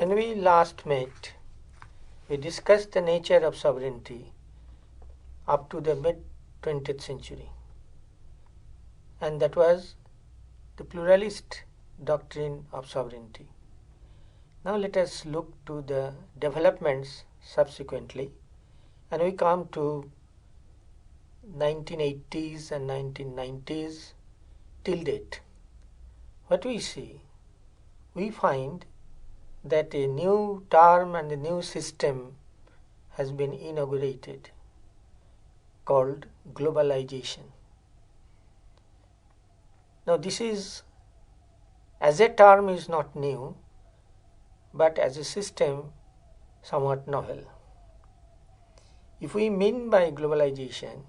When we last met, we discussed the nature of sovereignty up to the mid-20th century, and that was the pluralist doctrine of sovereignty. Now let us look to the developments subsequently, and we come to 1980s and 1990s till date. What we see? We find that a new term and a new system has been inaugurated called globalization. Now this is, as a term, is not new, but as a system somewhat novel. If we mean by globalization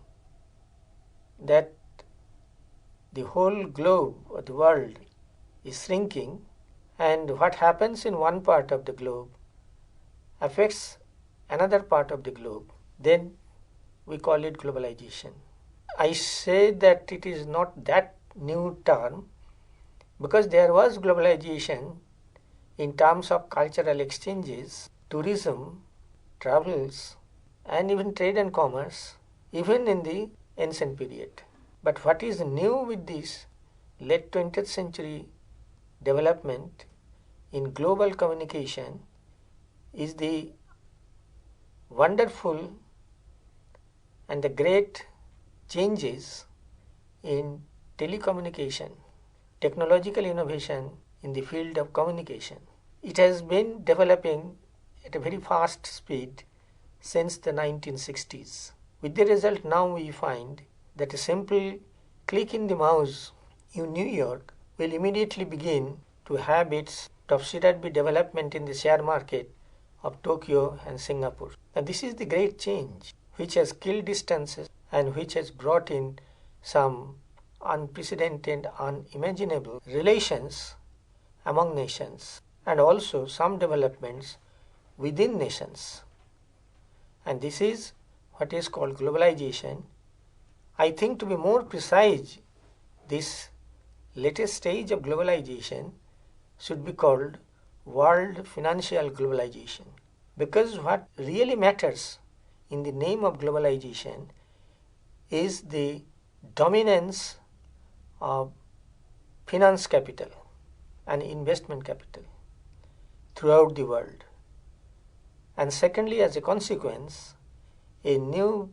that the whole globe or the world is shrinking, and what happens in one part of the globe affects another part of the globe, then we call it globalization. I say that it is not that new term because there was globalization in terms of cultural exchanges, tourism, travels, and even trade and commerce, even in the ancient period. But what is new with this late 20th century development in global communication is the wonderful and the great changes in telecommunication, technological innovation in the field of communication. It has been developing at a very fast speed since the 1960s. With the result, now we find that a simple click in the mouse in New York will immediately begin to have its topsy-turvy development in the share market of Tokyo and Singapore. And this is the great change which has killed distances and which has brought in some unprecedented, unimaginable relations among nations, and also some developments within nations. And this is what is called globalization. I think, to be more precise, this latest stage of globalization should be called world financial globalization, because what really matters in the name of globalization is the dominance of finance capital and investment capital throughout the world. And secondly, as a consequence, a new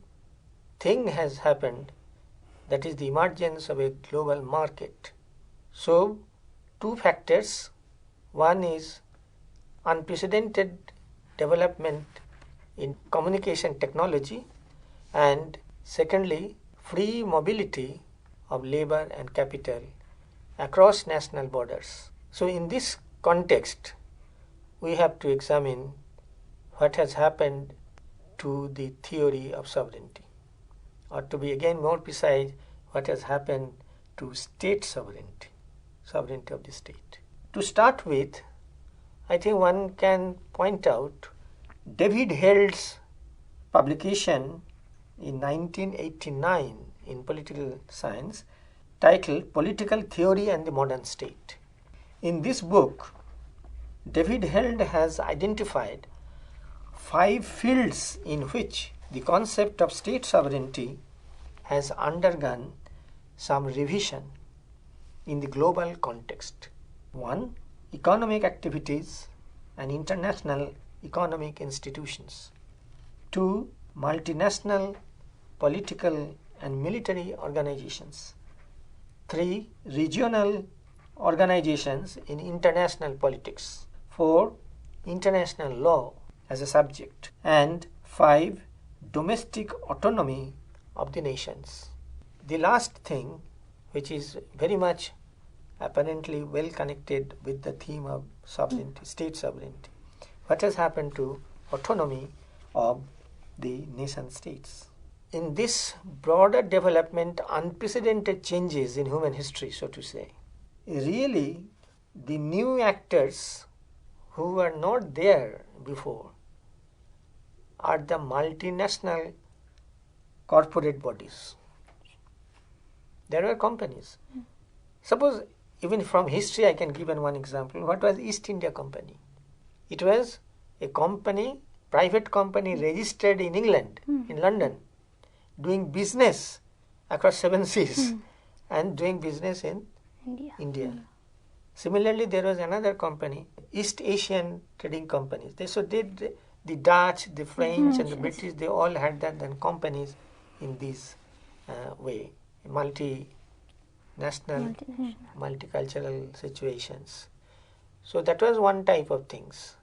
thing has happened, that is the emergence of a global market. So, two factors. One is unprecedented development in communication technology, and secondly, free mobility of labor and capital across national borders. So in this context, we have to examine what has happened to the theory of sovereignty, or to be again more precise, what has happened to state sovereignty, sovereignty of the state. To start with, I think one can point out David Held's publication in 1989 in Political Science titled Political Theory and the Modern State. In this book, David Held has identified 5 fields in which the concept of state sovereignty has undergone some revision in the global context. 1. Economic activities and international economic institutions. 2. Multinational political and military organizations. 3. Regional organizations in international politics. 4. International law as a subject. And 5. Domestic autonomy of the nations. The last thing, which is very much apparently well connected with the theme of sovereignty, state sovereignty. What has happened to autonomy of the nation states? In this broader development, unprecedented changes in human history, so to say, really the new actors who were not there before are the multinational corporate bodies. There were companies. Suppose, even from history I can give one example. What was East India Company? It was a company, private company registered in England, in London, doing business across 7 seas and doing business in India. Similarly, there was another company, East Asian trading companies. The Dutch, the French and the British, they all had that then companies in this way, multinational, multicultural situations. So that was one type of things.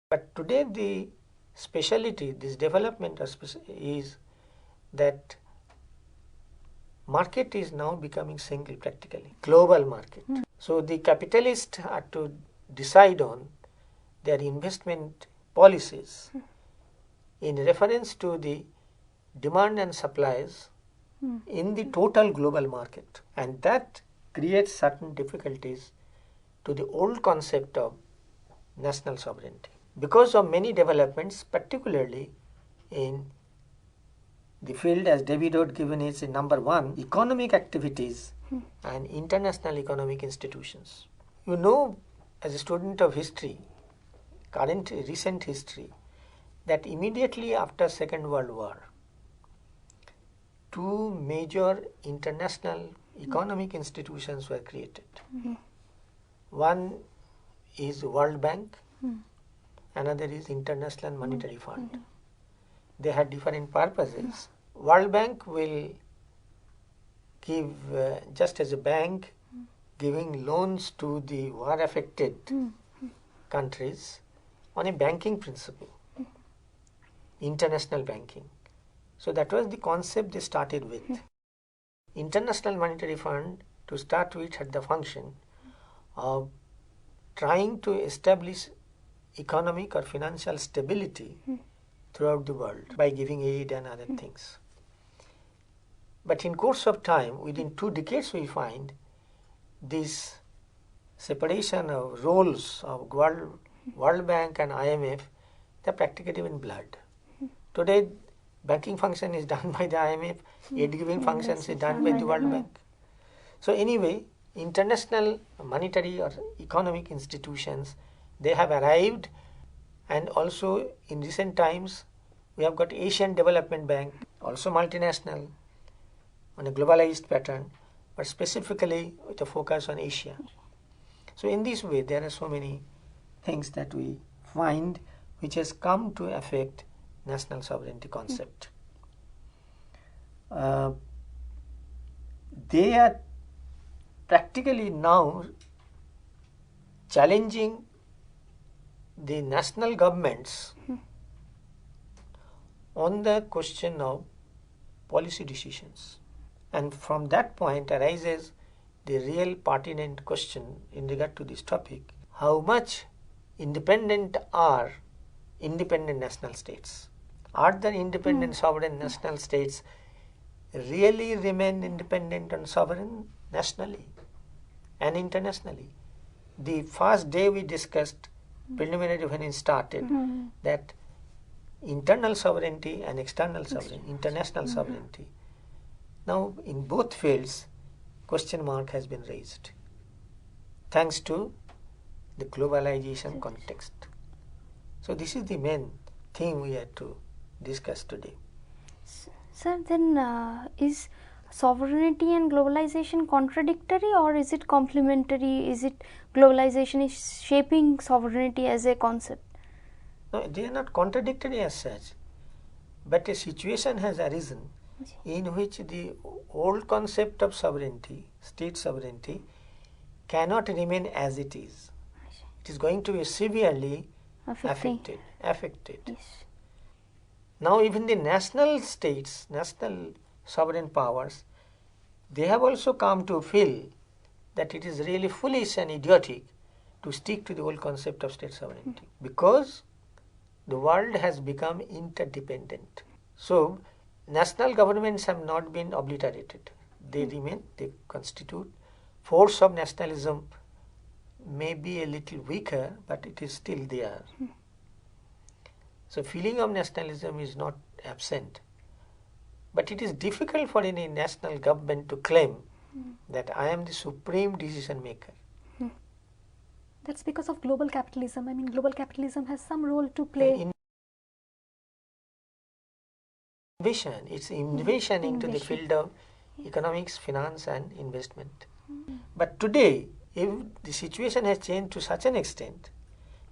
But today the speciality, this development is that market is now becoming single practically, global market. So the capitalists are to decide on their investment policies in reference to the demand and supplies in the total global market. And that creates certain difficulties to the old concept of national sovereignty. Because of many developments, particularly in the field as David had given is number 1, economic activities and international economic institutions. You know, as a student of history, recent history, that immediately after Second World War, 2 major international economic institutions were created. One is World Bank, another is International Monetary Fund. They had different purposes. World Bank will give, just as a bank, giving loans to the war-affected countries on a banking principle, international banking. So that was the concept they started with. International Monetary Fund, to start with, had the function of trying to establish economic or financial stability throughout the world by giving aid and other things. But in course of time, within 2 decades, we find this separation of roles of World Bank and IMF, they're practically in blood. Today, banking function is done by the IMF, aid-giving functions is done by the World Bank. So anyway, international monetary or economic institutions, they have arrived, and also in recent times, we have got Asian Development Bank, also multinational, on a globalized pattern, but specifically with a focus on Asia. So in this way, there are so many things that we find which has come to affect national sovereignty concept. They are practically now challenging the national governments on the question of policy decisions. And from that point arises the real pertinent question in regard to this topic: how much independent are independent national states? Are the independent sovereign national states really remain independent and sovereign nationally and internationally? The first day we discussed, preliminary when it started, that internal sovereignty and external sovereignty, international sovereignty. Now, in both fields, question mark has been raised, thanks to the globalization context. So this is the main thing we had to discuss today. Sir, then is sovereignty and globalization contradictory, or is it complementary? Is it globalization is shaping sovereignty as a concept? No, they are not contradictory as such, but a situation has arisen in which the old concept of sovereignty, state sovereignty, cannot remain as it is. It is going to be severely affected. Yes. Now even the national states, national sovereign powers, they have also come to feel that it is really foolish and idiotic to stick to the old concept of state sovereignty, because the world has become interdependent. So national governments have not been obliterated. They remain, they constitute. Force of nationalism may be a little weaker, but it is still there. So feeling of nationalism is not absent. But it is difficult for any national government to claim that I am the supreme decision maker. That's because of global capitalism. I mean, global capitalism has some role to play. Innovation, it's innovation into the field of economics, finance and investment. But today, if the situation has changed to such an extent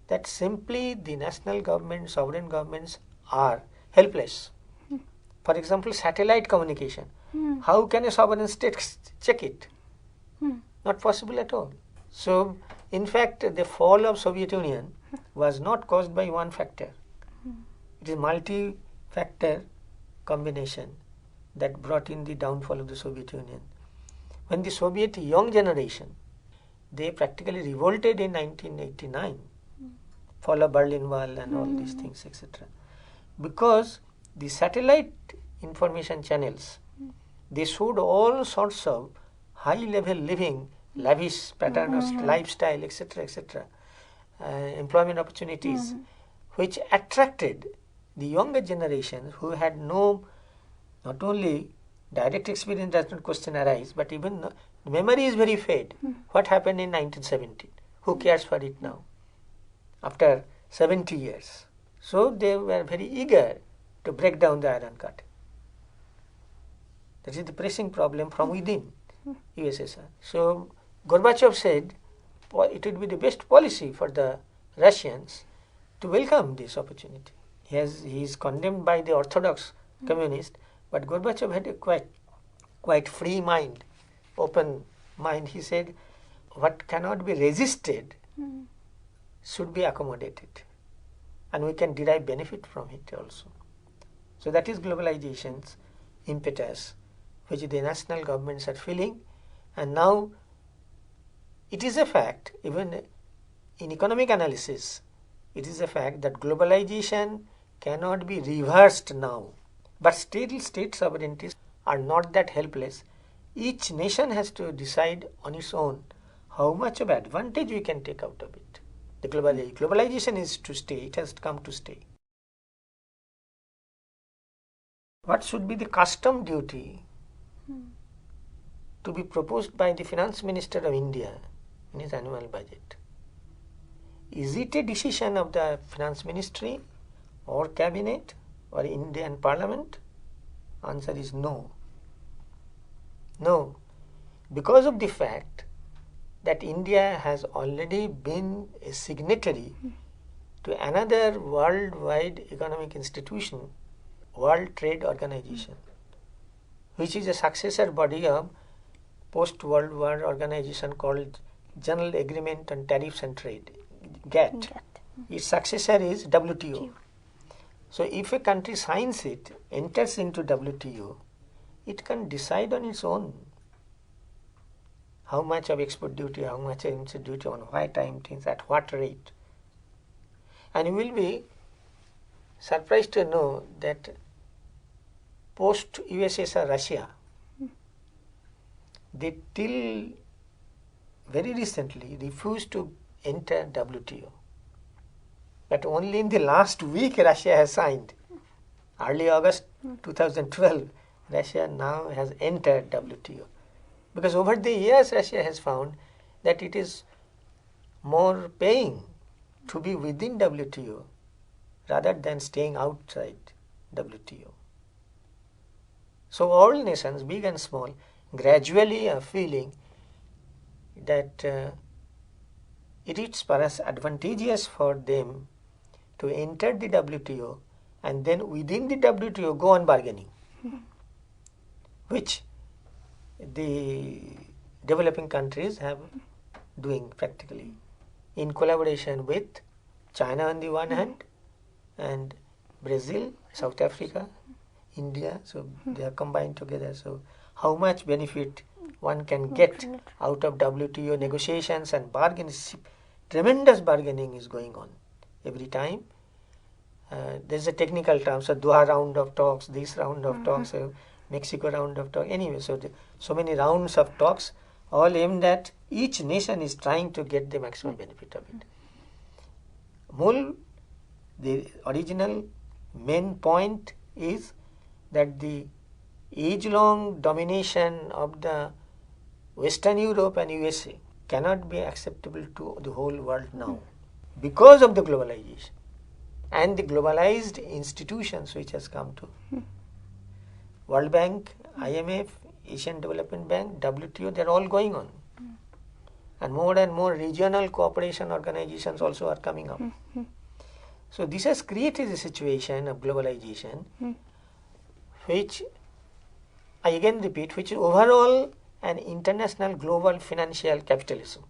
that simply the national government, sovereign governments are helpless. For example, satellite communication. How can a sovereign state check it? Not possible at all. So, in fact, the fall of Soviet Union was not caused by one factor. It is multi-factor combination that brought in the downfall of the Soviet Union. When the Soviet young generation, they practically revolted in 1989, fall of Berlin Wall and all these things, etc. Because the satellite information channels, they showed all sorts of high-level living, lavish pattern of lifestyle, etc., etc., employment opportunities, which attracted the younger generation who had not only direct experience does not question arise, but even memory is very fade. What happened in 1970? Who cares for it now? After 70 years. So they were very eager to break down the Iron Curtain. That is the pressing problem from within USSR. So Gorbachev said it would be the best policy for the Russians to welcome this opportunity. He is condemned by the Orthodox communist, but Gorbachev had a quite free mind, open mind. He said, what cannot be resisted should be accommodated, and we can derive benefit from it also. So that is globalization's impetus, which the national governments are feeling, and now it is a fact, even in economic analysis, it is a fact that globalization cannot be reversed now. But still state sovereignties are not that helpless. Each nation has to decide on its own how much of advantage we can take out of it. The globalization is to stay, it has come to stay. What should be the custom duty to be proposed by the Finance Minister of India in his annual budget? Is it a decision of the Finance Ministry or Cabinet or Indian Parliament? Answer is no. No, because of the fact that India has already been a signatory to another worldwide economic institution, World Trade Organization, which is a successor body of post-World War organization called General Agreement on Tariffs and Trade, GATT. Its successor is WTO. So if a country signs it, enters into WTO, it can decide on its own how much of export duty, how much of import duty, on what time things, at what rate. And you will be surprised to know that post-USSR Russia, they till very recently refused to enter WTO. But only in the last week Russia has signed. Early August 2012, Russia now has entered WTO. Because over the years Russia has found that it is more paying to be within WTO rather than staying outside WTO. So all nations, big and small, gradually are feeling that it is perhaps advantageous for them to enter the WTO and then within the WTO go on bargaining, which the developing countries have doing practically in collaboration with China on the one hand and Brazil, South Africa, India, so they are combined together. So how much benefit one can get out of WTO negotiations and bargaining, tremendous bargaining is going on every time. There is a technical term, so Doha round of talks, this round of talks, Mexico round of talks. Anyway, so many rounds of talks, all aimed at each nation is trying to get the maximum benefit of it. The original main point is that the age-long domination of the Western Europe and USA cannot be acceptable to the whole world now because of the globalization and the globalized institutions which has come to. World Bank, IMF, Asian Development Bank, WTO, they are all going on. And more regional cooperation organizations also are coming up. So this has created a situation of globalization which, I again repeat, which is overall an international global financial capitalism.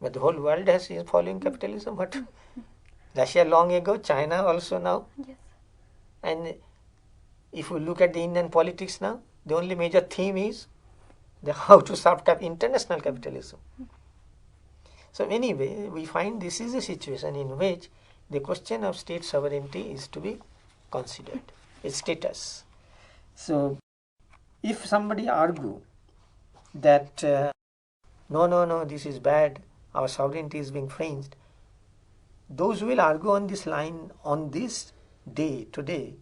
But the whole world is following capitalism. But Russia long ago, China also now. Yes. And if we look at the Indian politics now, the only major theme is how to solve international capitalism. So anyway, we find this is a situation in which the question of state sovereignty is to be considered, its status. So if somebody argue that no, this is bad, our sovereignty is being infringed, those who will argue on this line on this day, today,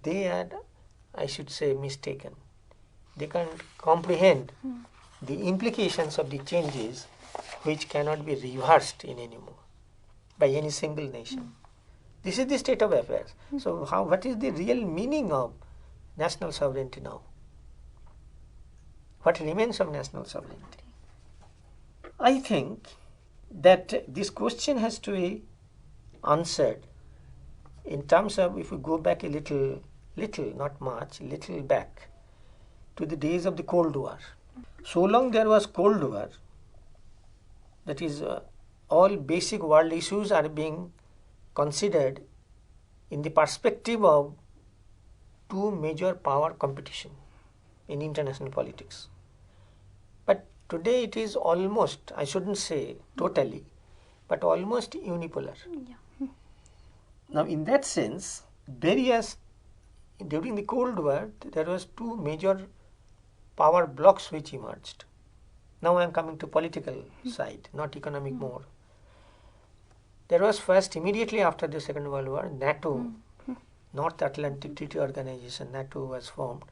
they are, I should say, mistaken. They can't comprehend the implications of the changes which cannot be reversed in anymore by any single nation. This is the state of affairs. So what is the real meaning of national sovereignty now? What remains of national sovereignty? I think that this question has to be answered in terms of, if we go back a little, not much, little back to the days of the Cold War. So long there was Cold War, that is, all basic world issues are being considered in the perspective of two major power competition in international politics. But today it is almost, I shouldn't say totally, but almost unipolar. Yeah. Now in that sense, during the Cold War, there was two major power blocks which emerged. Now I am coming to political side, not economic more. There was first, immediately after the Second World War, NATO, North Atlantic Treaty Organization, NATO was formed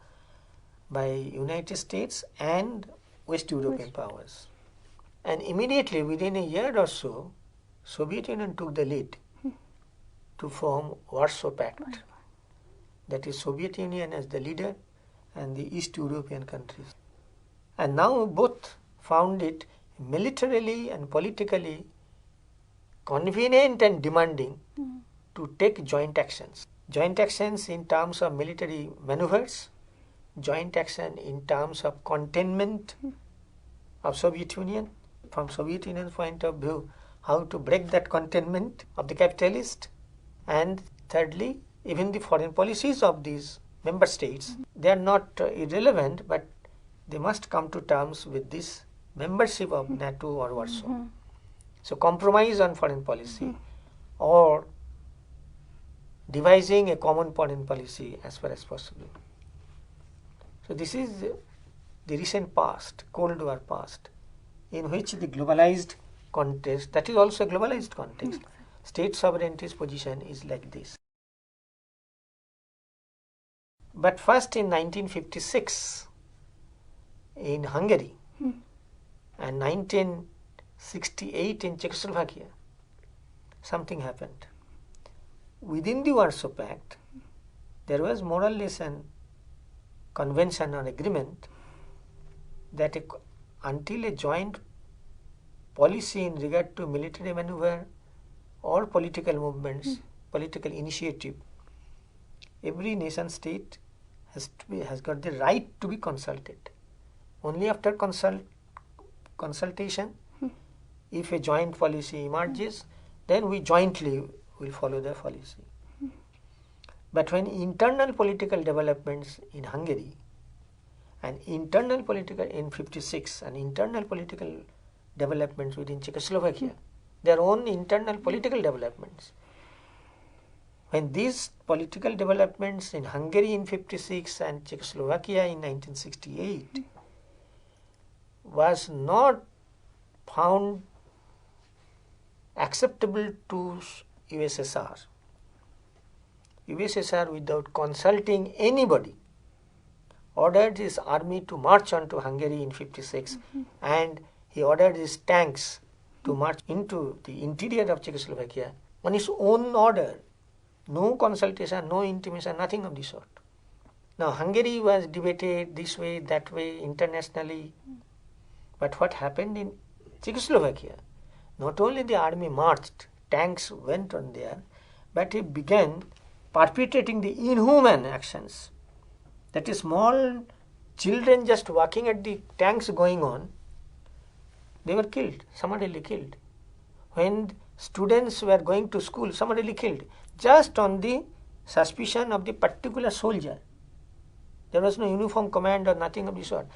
by United States and West European powers. And immediately within a year or so, Soviet Union took the lead to form Warsaw Pact. That is Soviet Union as the leader and the East European countries. And now both found it militarily and politically convenient and demanding to take joint actions. Joint actions in terms of military maneuvers, joint action in terms of containment of Soviet Union, from Soviet Union's point of view, how to break that containment of the capitalist, and thirdly, even the foreign policies of these member states, they are not irrelevant, but they must come to terms with this membership of NATO or Warsaw. So compromise on foreign policy or devising a common foreign policy as far as possible. So this is the recent past, Cold War past, in which the globalized context, that is also a globalized context, state sovereignty's position is like this. But first in 1956 in Hungary and 1968 in Czechoslovakia, something happened. Within the Warsaw Pact, there was more or less an convention or agreement that until a joint policy in regard to military maneuver or political movements, political initiative, every nation state has got the right to be consulted. Only after consultation, if a joint policy emerges, then we jointly will follow the policy. But when internal political developments in Hungary and internal political in 56 and internal political developments within Czechoslovakia, their own internal political developments. When these political developments in Hungary in 56 and Czechoslovakia in 1968 was not found acceptable to USSR, USSR without consulting anybody ordered his army to march on to Hungary in 56 and he ordered his tanks to march into the interior of Czechoslovakia on his own order. No consultation, no intimation, nothing of the sort. Now Hungary was debated this way, that way, internationally. But what happened in Czechoslovakia? Not only the army marched, tanks went on there, but it began perpetrating the inhuman actions. That is, small children just walking at the tanks going on, they were killed, summarily killed. When students were going to school, summarily killed, just on the suspicion of the particular soldier. There was no uniform command or nothing of the sort.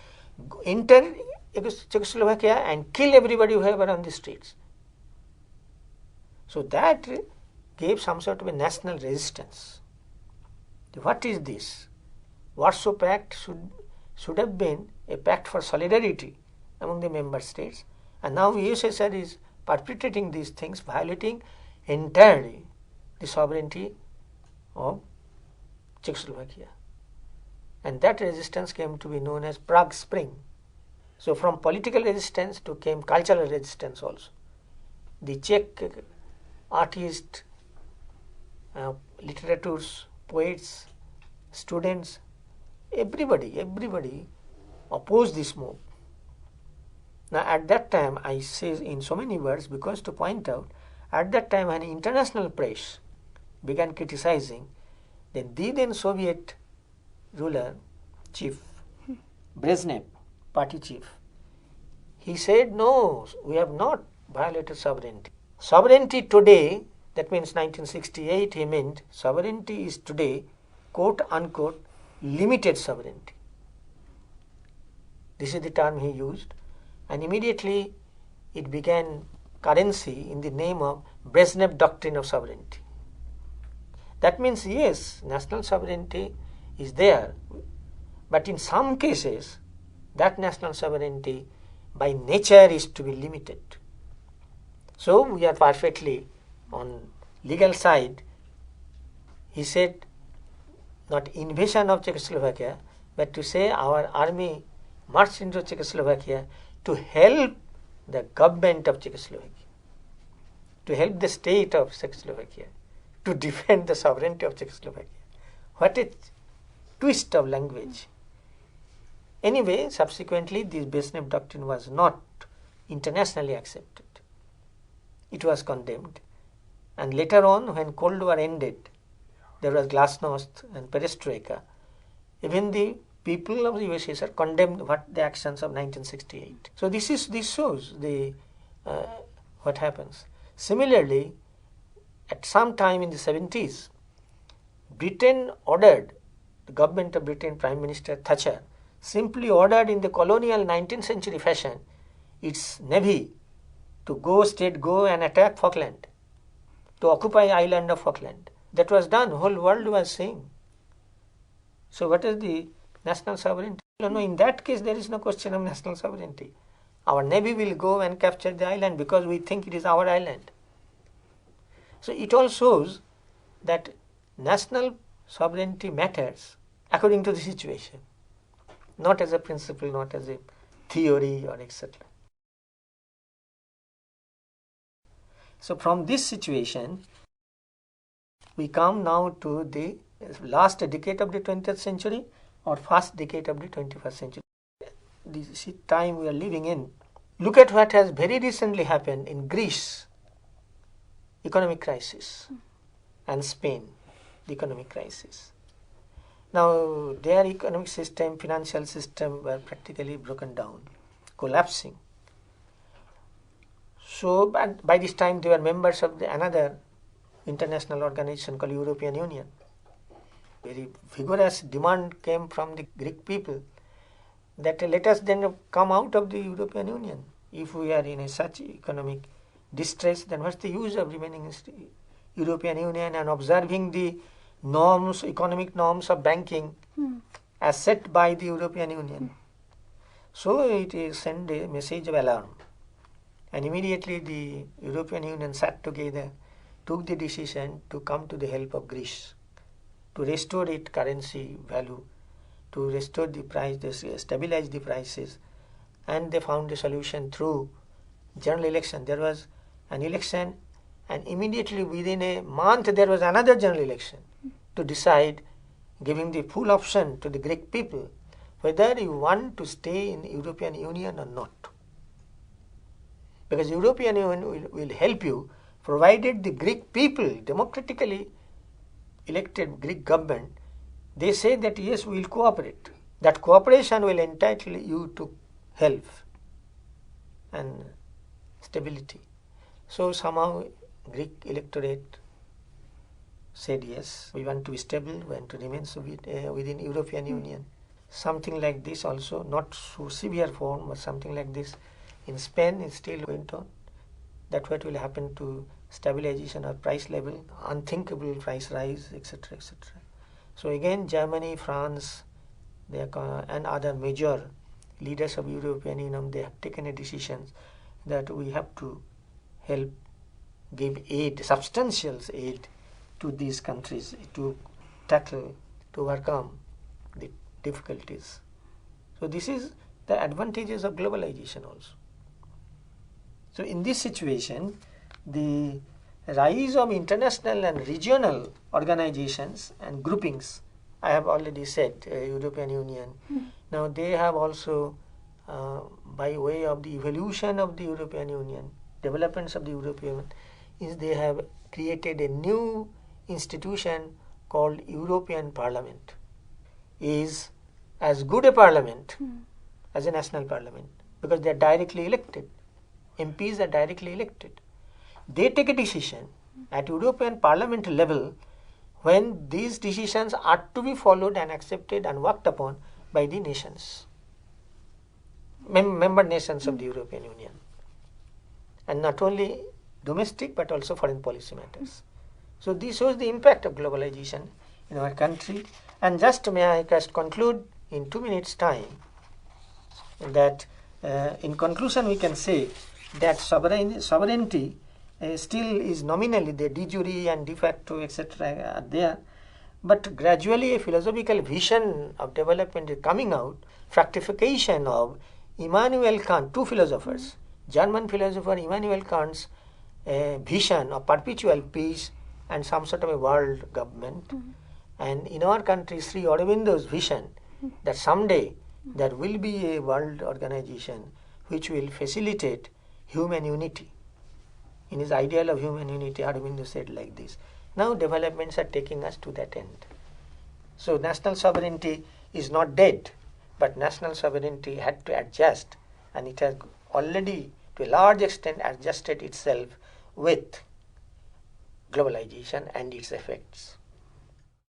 Enter Czechoslovakia and kill everybody who were on the streets. So that gave some sort of a national resistance. What is this? Warsaw Pact should have been a pact for solidarity among the member states, and now USSR is perpetrating these things, violating entirely the sovereignty of Czechoslovakia. And that resistance came to be known as Prague Spring. So from political resistance came cultural resistance also. The Czech artists, literators, poets, students, everybody opposed this move. Now at that time, I say in so many words because to point out, at that time when international press began criticizing, then the then Soviet ruler, chief, Brezhnev, party chief, he said, no, we have not violated sovereignty. Sovereignty today, that means 1968, he meant sovereignty is today, quote unquote, limited sovereignty. This is the term he used, and immediately it began currency in the name of Brezhnev doctrine of sovereignty. That means, yes, national sovereignty is there, but in some cases, that national sovereignty by nature is to be limited. So we are perfectly on legal side. He said, not invasion of Czechoslovakia, but to say our army marched into Czechoslovakia to help the government of Czechoslovakia, to help the state of Czechoslovakia, to defend the sovereignty of Czechoslovakia. What a twist of language. Anyway, subsequently, this Brezhnev doctrine was not internationally accepted. It was condemned. And later on, when Cold War ended, there was glasnost and perestroika. Even the people of the USSR condemned the actions of 1968. So this shows the what happens. Similarly, at some time in the 70s, Britain ordered, the government of Britain, Prime Minister Thatcher, simply ordered in the colonial 19th century fashion its navy to go and attack Falkland, to occupy island of Falkland. That was done, whole world was seeing. So what is the national sovereignty? No, in that case there is no question of national sovereignty. Our navy will go and capture the island because we think it is our island. So it all shows that national sovereignty matters according to the situation, not as a principle, not as a theory or etc. So from this situation, we come now to the last decade of the 20th century or first decade of the 21st century. This time we are living in. Look at what has very recently happened in Greece, economic crisis, and Spain, the economic crisis. Now their economic system, financial system were practically broken down, collapsing. So by this time they were members of another international organization called European Union. Very vigorous demand came from the Greek people that let us then come out of the European Union. If we are in such economic distress, then what's the use of remaining in the European Union and observing the norms, economic norms of banking as set by the European Union? So it sent a message of alarm. And immediately the European Union sat together, took the decision to come to the help of Greece, to restore its currency value, to restore the price, stabilize the prices, and they found a solution through general election. There was an election, and immediately within a month there was another general election to decide, giving the full option to the Greek people whether you want to stay in the European Union or not. Because European Union will help you, provided the Greek people, democratically elected Greek government, they say that yes, we will cooperate. That cooperation will entitle you to health and stability. So somehow Greek electorate said yes, we want to be stable, we want to remain within European Union. Something like this also, not so severe form, but something like this in Spain is still went on. That what will happen to stabilization of price level, unthinkable price rise, etc., etc. So again, Germany, France, and other major leaders of European Union, they have taken a decision that we have to help give aid, substantial aid to these countries to tackle, to overcome the difficulties. So this is the advantages of globalization also. So in this situation, the rise of international and regional organizations and groupings, I have already said, European Union. Now they have also, by way of the evolution of the European Union, developments of the European Union, is they have created a new institution called European Parliament. Is as good a parliament as a national parliament, because they are directly elected. MPs are directly elected. They take a decision at European Parliament level when these decisions are to be followed and accepted and worked upon by the nations, member nations of the European Union, and not only domestic but also foreign policy matters. So this shows the impact of globalization in our country. And just may I just conclude in 2 minutes time that in conclusion we can say that sovereignty still is nominally, the de jure and de facto etc. are there, but gradually a philosophical vision of development is coming out, fructification of Immanuel Kant, two philosophers, German philosopher Immanuel Kant's vision of perpetual peace and some sort of a world government, and in our country Sri Aurobindo's vision that someday there will be a world organization which will facilitate human unity. In his ideal of human unity, Aurobindo said like this. Now developments are taking us to that end. So national sovereignty is not dead, but national sovereignty had to adjust, and it has already to a large extent adjusted itself with globalization and its effects.